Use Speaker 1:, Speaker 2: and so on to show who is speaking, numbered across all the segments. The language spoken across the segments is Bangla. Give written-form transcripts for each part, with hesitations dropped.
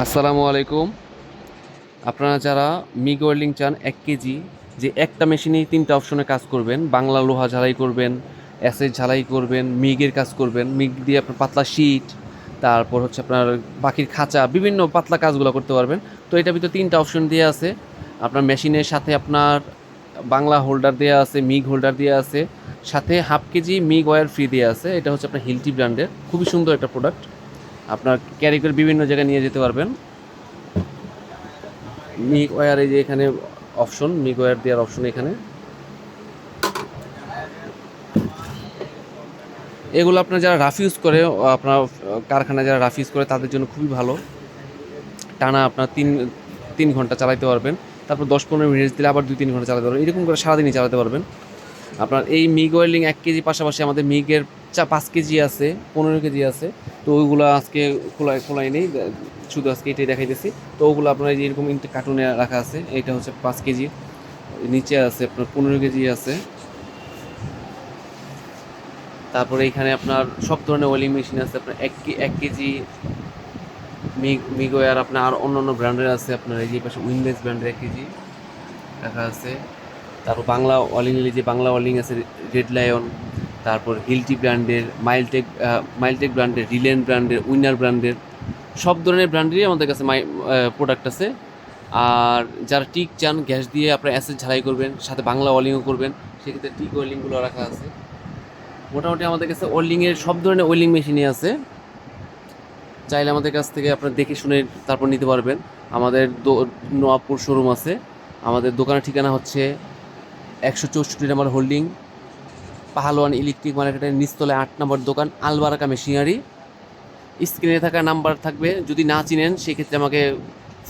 Speaker 1: আসসালামু আলাইকুম। আপনারা যারা মিগ ওয়েল্ডিং চান 1 কেজি, যে একটা মেশিনেই 3টা অপশনে কাজ করবেন, বাংলা লোহা ঝালাই করবেন, অ্যাসেড ঝালাই করবেন, মিগের কাজ করবেন, মিগ দিয়ে আপনার পাতলা শীট, তারপর হচ্ছে আপনার পাখির খাঁচা, বিভিন্ন পাতলা কাজগুলো করতে পারবেন। তো এটার ভিতরে 3টা অপশন দেওয়া আছে। আপনার মেশিনের সাথে আপনার বাংলা হোল্ডার দেওয়া আছে, মিগ হোল্ডার দেওয়া আছে, সাথে half KG MIG wire free দেওয়া আছে। এটা হচ্ছে আপনার হিলটি ব্র্যান্ডের, খুবই সুন্দর একটা প্রোডাক্ট। আপনার ক্যারি করে বিভিন্ন জায়গায় নিয়ে যেতে পারবেন। মিগ ওয়্যার, এই যে এখানে অপশন, মিগ ওয়্যার দেওয়ার অপশন এখানে। এগুলো আপনার যারা রাফ ইউজ করে, আপনার কারখানায় যারা রাফ ইউজ করে তাদের জন্য খুবই ভালো। টানা আপনার তিন তিন ঘন্টা চালাতে পারবেন, তারপর 10-15 মিনিট দিলে আবার 2-3 ঘন্টা চালাতে পারবেন, এরকম করে সারাদিনই চালাতে পারবেন। আপনার এই মিগ ওয়েল্ডিং 1 কেজি পাশাপাশি আমাদের মিগের 5 কেজি আছে, 15 কেজি আছে। তো ওইগুলো আজকে খোলাই নেই, শুধু আজকে এটাই দেখাইতেছি। তো ওগুলো আপনার এই যে এরকম কার্টুনে রাখা আছে। এইটা হচ্ছে 5 কেজি, নিচে আছে আপনার 15 কেজি আছে। তারপরে এখানে আপনার সব ধরনের ওয়েলিং মেশিন আছে। আপনার 1 কেজি মিগোয়ার, আপনার আর অন্য অন্য ব্র্যান্ডের আছে। আপনার এই যে পাশে উইনলেস ব্র্যান্ডের 1 কেজি রাখা আছে। তারপর বাংলা ওয়ালিং, যে বাংলা ওয়ালিং আছে, রেড লায়ন, তারপর হিলটি ব্র্যান্ডের, মাইলটেক ব্র্যান্ডের, রিলেন ব্র্যান্ডের, উইনার ব্র্যান্ডের, সব ধরনের ব্র্যান্ডেরই আমাদের কাছে প্রোডাক্ট আছে। আর যারা টিক চান, গ্যাস দিয়ে আপনার অ্যাসেড ঝালাই করবেন, সাথে বাংলা ওয়ালিংও করবেন, সেক্ষেত্রে টিক ওয়েলিংগুলো রাখা আছে। মোটামুটি আমাদের কাছে ওয়েল্ডিংয়ের সব ধরনের ওয়েল্ডিং মেশিনই আছে। চাইলে আমাদের কাছ থেকে আপনার দেখে শুনে তারপর নিতে পারবেন। আমাদের নওয়াবপুর শোরুম আছে। আমাদের দোকানের ঠিকানা হচ্ছে 164 নম্বর হোল্ডিং, পাহালোয়ান ইলেকট্রিক মার্কেটের নিচতলায় 8 নম্বর দোকান, আলবারাকা মেশিনারি। স্ক্রিনে থাকা নাম্বার থাকবে, যদি না চিনেন সেক্ষেত্রে আমাকে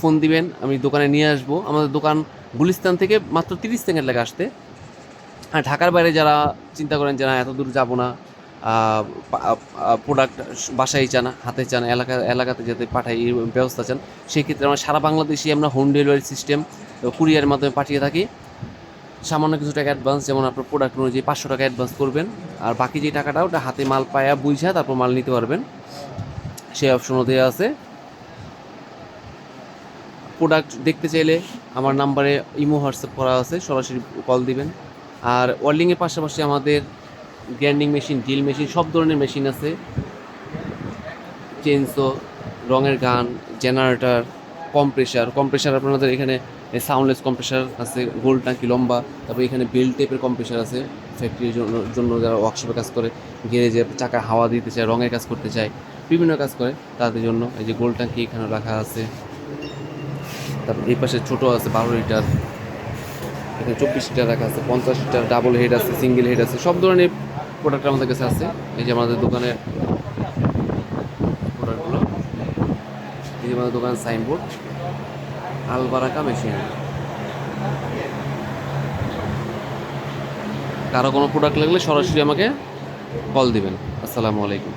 Speaker 1: ফোন দিবেন, আমি দোকানে নিয়ে আসবো। আমাদের দোকান গুলিস্তান থেকে মাত্র 30 সেকেন্ড লাগে আসতে। আর ঢাকার বাইরে যারা চিন্তা করেন যে না এত দূর যাবো না, প্রোডাক্ট বাসায় চান, হাতে চান, এলাকাতে যাতে পাঠাই এই ব্যবস্থা চান, সেক্ষেত্রে আমরা সারা বাংলাদেশে আমরা হোম ডেলিভারি সিস্টেম কুরিয়ারের মাধ্যমে পাঠিয়ে থাকি। সামান্য কিছু টাকা অ্যাডভান্স, যেমন আপনার প্রোডাক্ট অনুযায়ী 500 টাকা অ্যাডভান্স করবেন, আর বাকি যে টাকাটা ওটা হাতে মাল পায়া বুঝা তারপর মাল নিতে পারবেন, সেই অপশনও দেওয়া আছে। প্রোডাক্ট দেখতে চাইলে আমার নাম্বারে ইমো হোয়াটসঅ্যাপ করা আছে, সরাসরি কল দিবেন। আর ওয়েল্ডিংয়ের পাশাপাশি আমাদের গ্রাইন্ডিং মেশিন, ড্রিল মেশিন, সব ধরনের মেশিন আছে। চেনসো, রঙের গান, জেনারেটর, কম্প্রেসার আপনাদের এখানে সাউন্ডলেস কম্প্রেসার আছে, গোল টাঙ্কি লম্বা। তারপরে এখানে বেল টেপের কম্প্রেসার আছে, ফ্যাক্টরির জন্য যারা ওয়ার্কশপে কাজ করে, গ্যারেজে চাকা হাওয়া দিতে চায়, রঙের কাজ করতে চায়, বিভিন্ন কাজ করে তাদের জন্য এই যে গোল টাঙ্কি এখানে রাখা আছে। তারপর এই পাশে ছোটো আছে 12 লিটার, এখানে 24 লিটার রাখা আছে, 50 লিটার, ডাবল হেড আছে, সিঙ্গেল হেড আছে, সব ধরনের প্রোডাক্ট আমাদের কাছে আছে। এই যে আমাদের দোকানের প্রোডাক্টগুলো, এই যে আমাদের দোকানের সাইনবোর্ড, আলবারাকা মেশিন। কারো কোনো প্রোডাক্ট লাগলে সরাসরি আমাকে কল দিবেন। আসসালামু আলাইকুম।